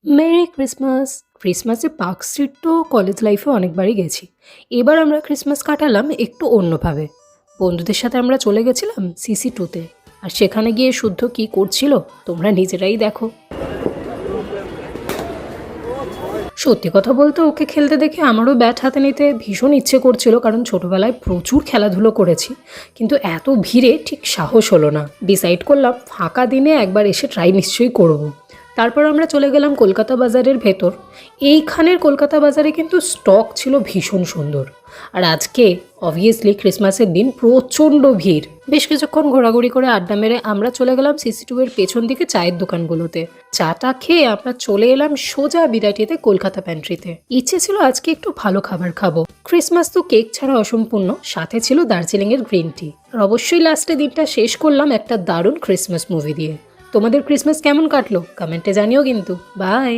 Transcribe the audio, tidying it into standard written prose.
Mary Christmas! ক্রিসমাসে Park Street তো college লাইফে অনেকবারই গেছি। এবার আমরা ক্রিসমাস কাটালাম একটু অন্যভাবে। বন্ধুদের সাথে আমরা চলে গেছিলাম সিসি 2-তে। আর সেখানে গিয়ে শুদ্ধ কি করছিল তোমরা নিজেরাই দেখো। সত্যি কথা বলতে ওকে খেলতে দেখে আমারও ব্যাট হাতে নিতে ভীষণ ইচ্ছে করছিল, কারণ ছোটবেলায় প্রচুর খেলাধুলো করেছি। কিন্তু এত ভিড়ে ঠিক সাহস হলো না। ডিসাইড করলাম ফাঁকা দিনে একবার এসে ট্রাই নিশ্চয়ই করব। তারপর আমরা চলে গেলাম কলকাতা বাজারের ভেতর। এইখানের কলকাতা বাজারে কিন্তু স্টক ছিল ভীষণ সুন্দর। আর আজকে অবভিয়াসলি ক্রিসমাসের দিন প্রচণ্ড ভিড়। বেশ কিছুক্ষণ ঘোরাঘুরি করে আড্ডা মেরে আমরা চলে গেলাম সিসি 2 এর পেছন দিকে চায়ের দোকানগুলোতে। চাটা খেয়ে আমরা চলে এলাম সোজা বিরাটিতে কলকাতা প্যান্ট্রিতে। ইচ্ছে ছিল আজকে একটু ভালো খাবার খাবো। ক্রিসমাস তো কেক ছাড়া অসম্পূর্ণ, সাথে ছিল দার্জিলিংয়ের গ্রিন টি। আর অবশ্যই লাস্টে দিনটা শেষ করলাম একটা দারুণ ক্রিসমাস মুভি দিয়ে। তোমাদের ক্রিসমাস কেমন কাটলো কমেন্টে জানিও কিন্তু। বাই।